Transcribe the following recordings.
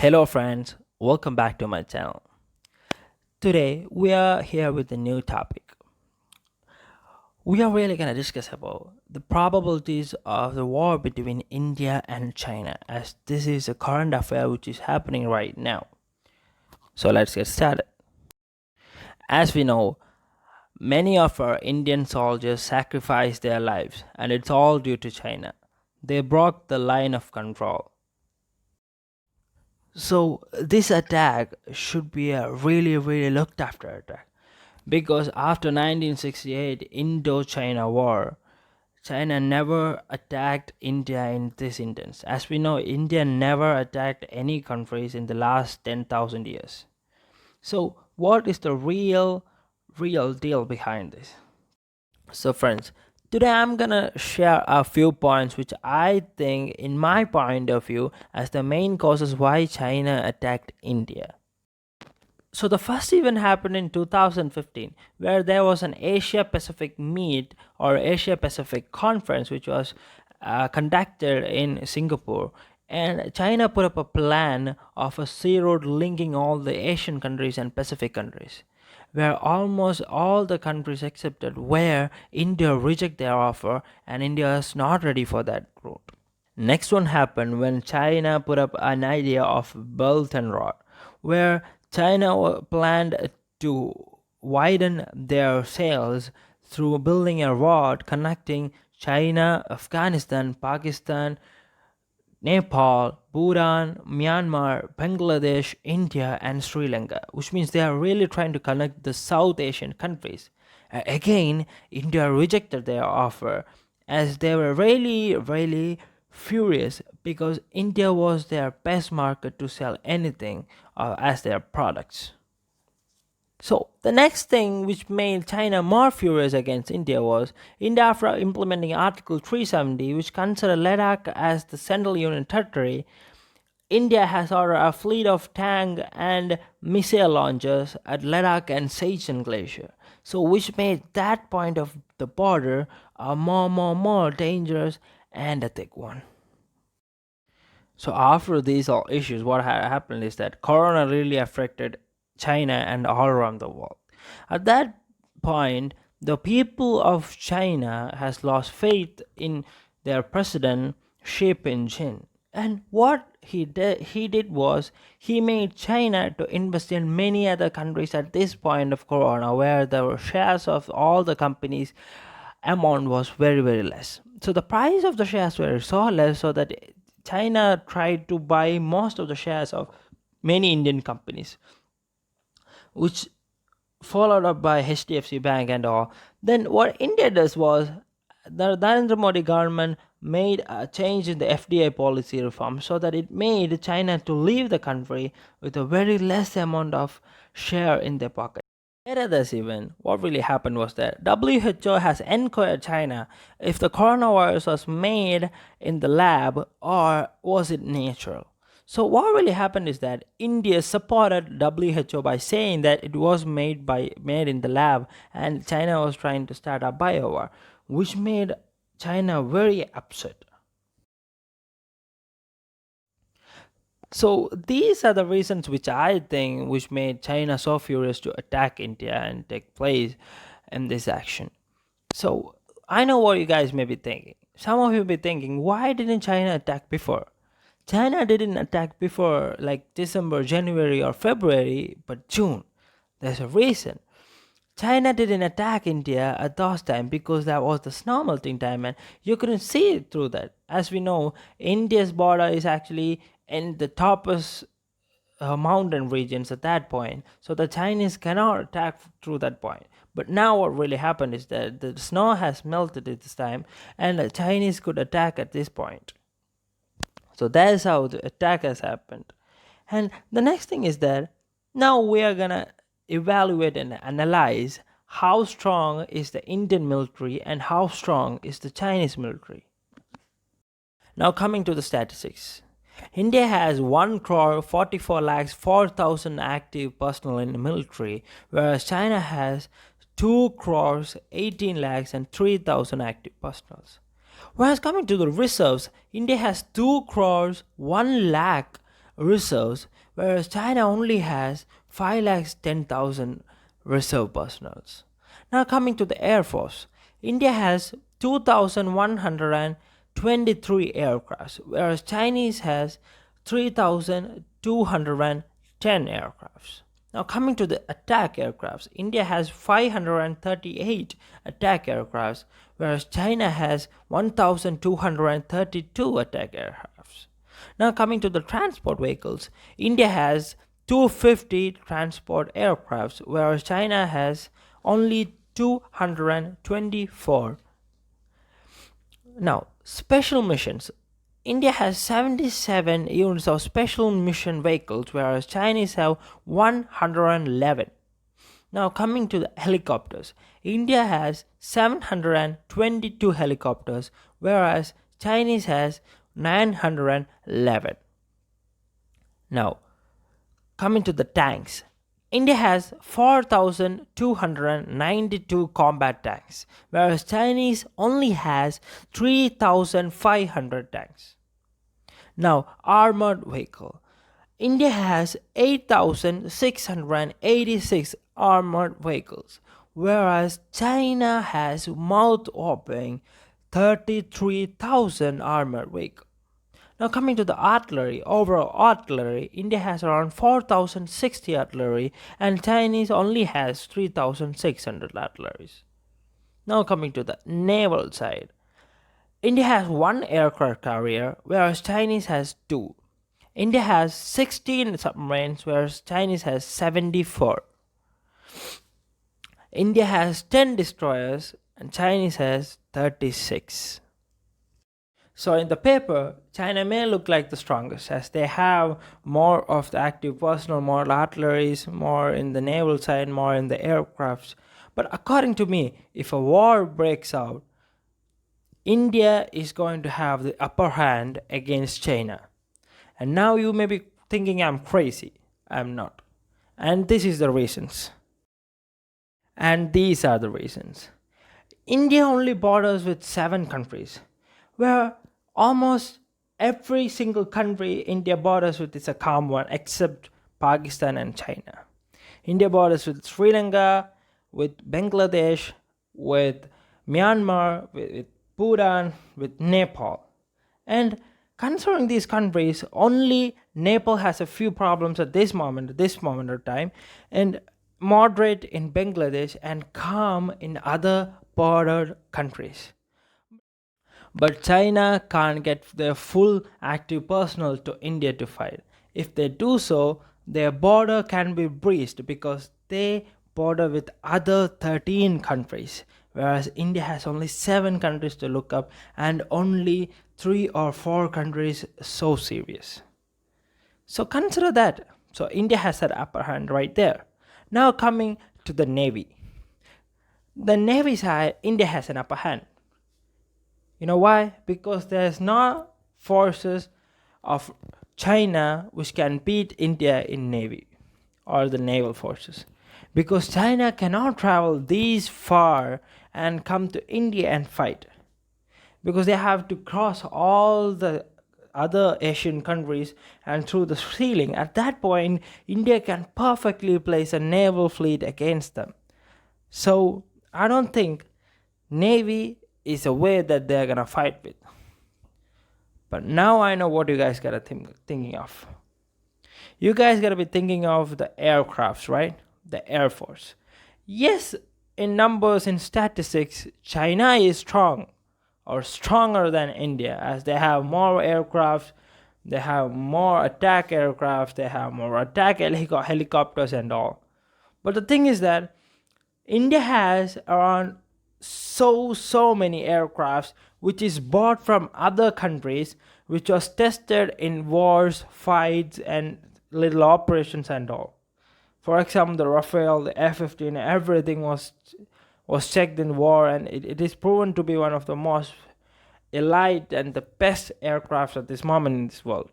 Hello friends, welcome back to my channel. Today we are here with a new topic. We are really going to discuss about the probabilities of the war between India and China, as this is a current affair which is happening right now. So let's get started. As we know, many of our Indian soldiers sacrificed their lives, and it's all due to China. They broke the line of control. So this attack should be a really looked after attack, because after 1968 Indo-China war, China never attacked India in this instance. As we know, India never attacked any countries in the last 10,000 years. So what is the real deal behind this? So friends, today I'm gonna share a few points which I think, in my point of view, as the main causes why China attacked India. So the first event happened in 2015, where there was an Asia Pacific meet or Asia Pacific conference which was conducted in Singapore, and China put up a plan of a sea road linking all the Asian countries and Pacific countries, where almost all the countries accepted, where India rejected their offer and India is not ready for that route. Next one happened when China put up an idea of Belt and Road, where China planned to widen their sails through building a road connecting China, Afghanistan, Pakistan, Nepal, Bhutan, Myanmar, Bangladesh, India, and Sri Lanka, which means they are really trying to connect the South Asian countries. Again, India rejected their offer, as they were really furious, because India was their best market to sell anything as their products. So the next thing which made China more furious against India was India, after implementing Article 370, which considered Ladakh as the Central Union Territory. India has ordered a fleet of tank and missile launchers at Ladakh and Siachen Glacier, so which made that point of the border a more dangerous and a thick one. So after these all issues, what happened is that Corona really affected China and all around the world. At that point, the people of China has lost faith in their president Xi Jinping. And what he did was he made China to invest in many other countries at this point of Corona, where the shares of all the companies amount was very less. So the price of the shares were so less, so that China tried to buy most of the shares of many Indian companies, which followed up by HDFC Bank and all. Then what India does was, the Narendra Modi government made a change in the FDI policy reform, so that it made China to leave the country with a very less amount of share in their pocket. At this event, what really happened was that WHO has inquired China if the coronavirus was made in the lab or was it natural. So what really happened is that India supported WHO by saying that it was made in the lab, and China was trying to start a biowar, which made China very upset. So these are the reasons which I think which made China so furious to attack India and take place in this action. So I know what you guys may be thinking. Some of you may be thinking, why didn't China attack before? China didn't attack before, like December, January, or February, but June. There's a reason. China didn't attack India at those time because that was the snow melting time, and you couldn't see it through that. As we know, India's border is actually in the topest mountain regions at that point, so the Chinese cannot attack through that point. But now what really happened is that the snow has melted at this time, and the Chinese could attack at this point. So that is how the attack has happened. And the next thing is that now we are gonna evaluate and analyze how strong is the Indian military and how strong is the Chinese military. Now coming to the statistics. India has 1 crore 44 lakhs 4,000 active personnel in the military, whereas China has 2 crores 18 lakhs and 3,000 active personnel. Whereas coming to the reserves, India has 2 crores 1 lakh reserves, whereas China only has 5,10,000 reserve personnels. Now, coming to the Air Force, India has 2,123 aircrafts, whereas Chinese has 3,210 aircrafts. Now, coming to the attack aircrafts, India has 538 attack aircrafts, whereas China has 1,232 attack aircrafts. Now, coming to the transport vehicles, India has 250 transport aircrafts, whereas China has only 224. Now, special missions. India has 77 units of special mission vehicles, whereas Chinese have 111. Now, coming to the helicopters, India has 722 helicopters, whereas Chinese has 911. Now, coming to the tanks, India has 4,292 combat tanks, whereas Chinese only has 3,500 tanks. Now, armored vehicle. India has 8,686 armored vehicles, whereas China has mouth-watering 33,000 armored vehicles. Now, coming to the artillery, overall artillery, India has around 4,060 artillery, and Chinese only has 3,600 artilleries. Now, coming to the naval side, India has one aircraft carrier, whereas Chinese has two. India has 16 submarines, whereas Chinese has 74. India has 10 destroyers, and Chinese has 36. So in the paper, China may look like the strongest as they have more of the active personnel, more artilleries, more in the naval side, more in the aircrafts. But according to me, if a war breaks out, India is going to have the upper hand against China. And now you may be thinking I'm crazy. I'm not. And this is the reasons. And these are the reasons. India only borders with 7 countries, where almost every single country India borders with is a calm one except Pakistan and China. India borders with Sri Lanka, with Bangladesh, with Myanmar, with Bhutan, with Nepal. And considering these countries, only Nepal has a few problems at this moment of time, and moderate in Bangladesh and calm in other border countries. But China can't get their full active personnel to India to fight. If they do so, their border can be breached because they border with other 13 countries, whereas India has only 7 countries to look up and only 3 or 4 countries so serious. So consider that. So India has that upper hand right there. Now coming to the Navy. The Navy side, India has an upper hand. You know why? Because there's no forces of China which can beat India in Navy or the naval forces. Because China cannot travel this far and come to India and fight. Because they have to cross all the other Asian countries and through the ceiling. At that point, India can perfectly place a naval fleet against them. So I don't think Navy is a way that they're gonna fight with. But now I know what you guys gotta thinking of. You guys gotta be thinking of the aircrafts, right? The Air Force. Yes, in numbers, in statistics, China is strong or stronger than India as they have more aircraft, they have more attack aircraft, they have more attack helicopters and all. But the thing is that India has around so many aircrafts which is bought from other countries, which was tested in wars, fights, and little operations and all. For example, the Rafale, the F-15, everything was checked in war, and it is proven to be one of the most elite and the best aircrafts at this moment in this world.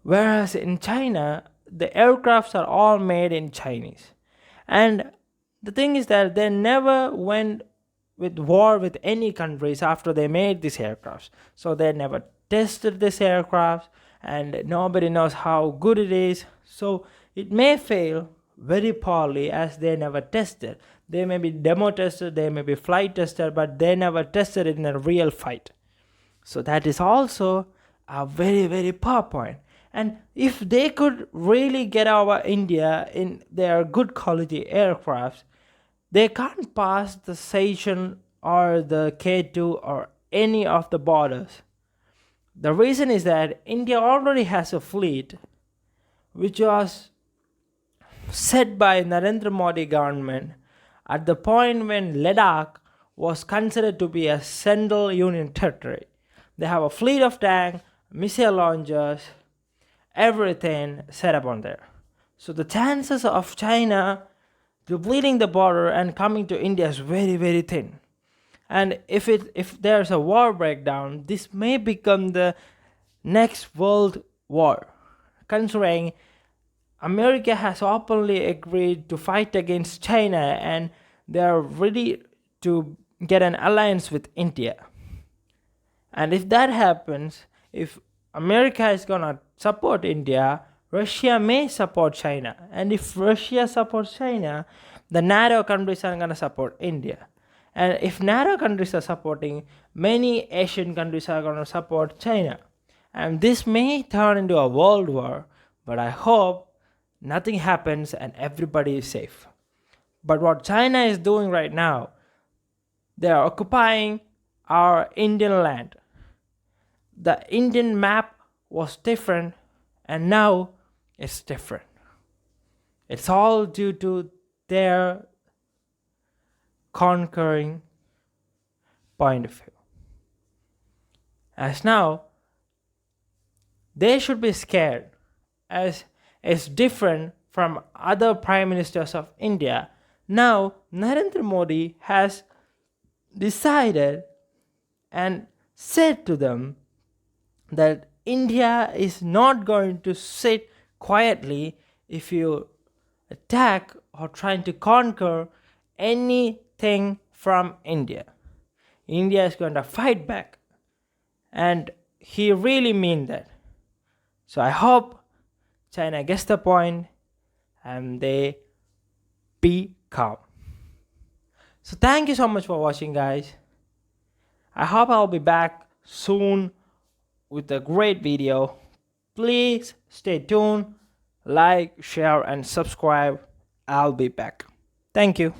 Whereas in China, the aircrafts are all made in Chinese. And the thing is that they never went with war with any countries after they made these aircrafts. So they never tested this aircraft and nobody knows how good it is. So it may fail very poorly as they never tested. They may be demo tested, they may be flight tested, but they never tested it in a real fight. So that is also a very, very poor point. And if they could really get over India in their good quality aircrafts, they can't pass the Seychelles or the K2 or any of the borders. The reason is that India already has a fleet which was set by Narendra Modi government at the point when Ladakh was considered to be a Central Union territory. They have a fleet of tanks, missile launchers, everything set up on there. So the chances of China depleting the border and coming to India is very, very thin. And if there's a war breakdown, this may become the next world war, considering America has openly agreed to fight against China and they are ready to get an alliance with India. And if that happens, if America is gonna support India, Russia may support China. And if Russia supports China, the NATO countries are gonna support India. And if NATO countries are supporting, many Asian countries are gonna support China. And this may turn into a world war, but I hope nothing happens and everybody is safe. But what China is doing right now, they are occupying our Indian land. The Indian map was different and now it's different. It's all due to their conquering point of view. As now, they should be scared as it's different from other prime ministers of India. Now, Narendra Modi has decided and said to them that India is not going to sit quietly if you attack or trying to conquer anything from India. India is going to fight back. And he really means that. So I hope China gets the point and they be calm. So thank you so much for watching, guys. I hope I'll be back soon with a great video. Please stay tuned, like, share and subscribe. I'll be back. Thank you.